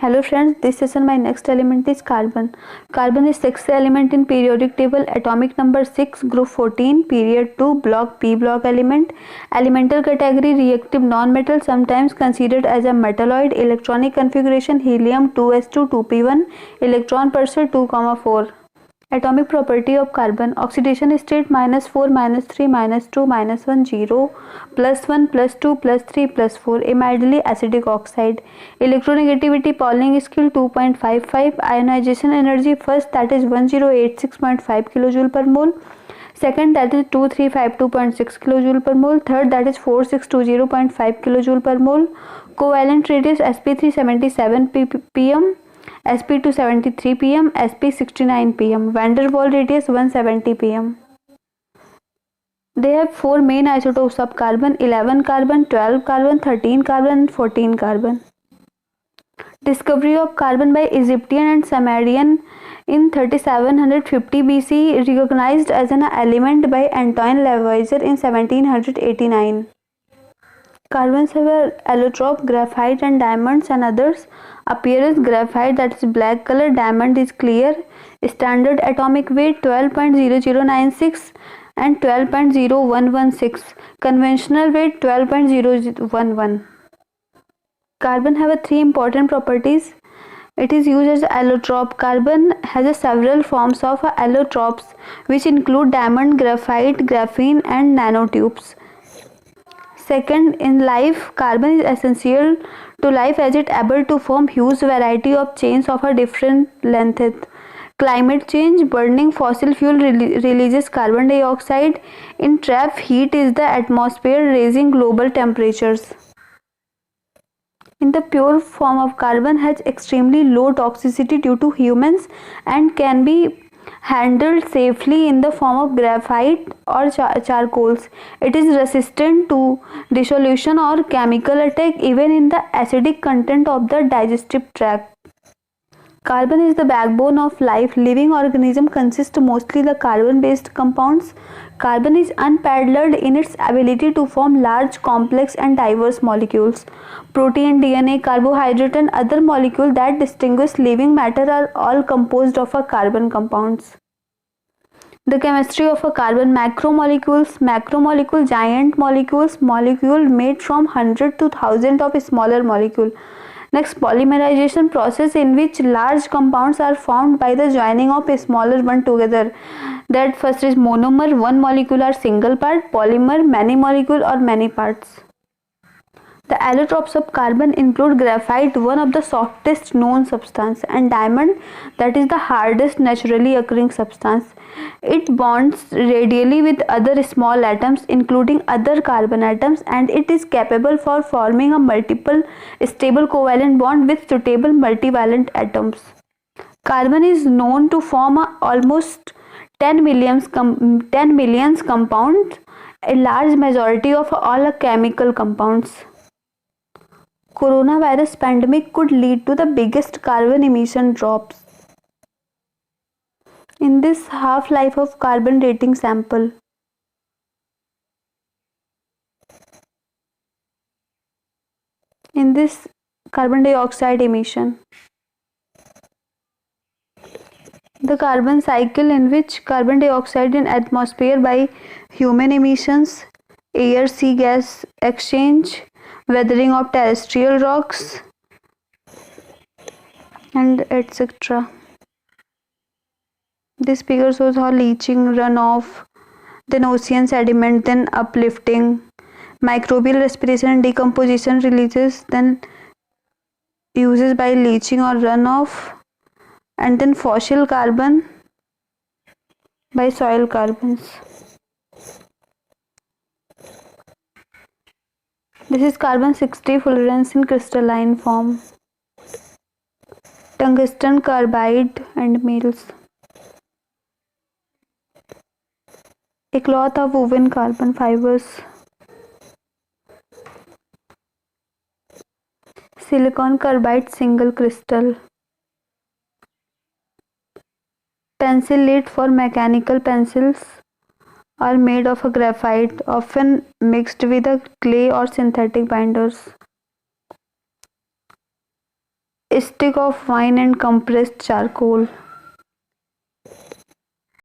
Hello friends, this session my next element is carbon. Carbon is sixth element in periodic table, atomic number 6, group 14, period 2, block P block element. Elemental category reactive non-metal, sometimes considered as a metalloid. Electronic configuration helium 2s2 2p1, electron per se 2, 4. Atomic property of carbon: oxidation state -4 -3 -2 -1 0 +1 +2 +3 +4, amidally acidic oxide. Electronegativity Pauling scale 2.55. Ionization energy: first, that is 1086.5 kJ per mole; second, that is 2352.6 kJ per mole; third, that is 4620.5 kJ per mole. Covalent radius: sp377 pm, sp273 pm, sp69 pm. Van der Waals radius 170 pm. They have four main isotopes of carbon: 11 carbon, 12 carbon, 13 carbon, and 14 carbon. Discovery of carbon by Egyptian and Sumerian in 3750 BC, recognized as an element by Antoine Lavoisier in 1789. Carbons have allotrope, graphite and diamonds and others. Appearance: graphite, that is black color; diamond is clear. Standard atomic weight 12.0096 and 12.0116. Conventional weight 12.011. Carbon have three important properties. It is used as allotrope. Carbon has several forms of allotropes, which include diamond, graphite, graphene, and nanotubes. Second, in life, carbon is essential to life as it able to form huge variety of chains of a different length. Climate change: burning fossil fuel releases carbon dioxide. In trap heat is the atmosphere, raising global temperatures. In the pure form of carbon has extremely low toxicity due to humans and can be handled safely in the form of graphite or charcoals. It is resistant to dissolution or chemical attack even in the acidic content of the digestive tract. Carbon is the backbone of life. Living organisms consist mostly the carbon-based compounds. Carbon is unparalleled in its ability to form large, complex and diverse molecules. Protein, DNA, carbohydrate and other molecules that distinguish living matter are all composed of a carbon compounds. The chemistry of a carbon: macromolecule, giant molecules, molecule made from hundred to thousand of smaller molecule. Next, polymerization process, in which large compounds are formed by the joining of a smaller one together. That first is monomer, one molecule or single part; polymer, many molecule or many parts. The allotropes of carbon include graphite, one of the softest known substance, and diamond, that is the hardest naturally occurring substance. It bonds radially with other small atoms, including other carbon atoms, and it is capable for forming a multiple stable covalent bond with suitable multivalent atoms. Carbon is known to form almost 10 millions compounds, a large majority of all chemical compounds. Coronavirus pandemic could lead to the biggest carbon emission drops. In this half-life of carbon dating sample, in this carbon dioxide emission, the carbon cycle, in which carbon dioxide in atmosphere by human emissions, air sea gas exchange, weathering of terrestrial rocks, and etc. This figure shows how leaching, runoff, then ocean sediment, then uplifting, microbial respiration and decomposition releases, then uses by leaching or runoff, and then fossil carbon by soil carbons. This is carbon-60 fullerene in crystalline form, tungsten carbide and meals. A cloth of woven carbon fibers. Silicon carbide single crystal. Pencil lead for mechanical pencils are made of a graphite, often mixed with a clay or synthetic binders. stick of wine and compressed charcoal.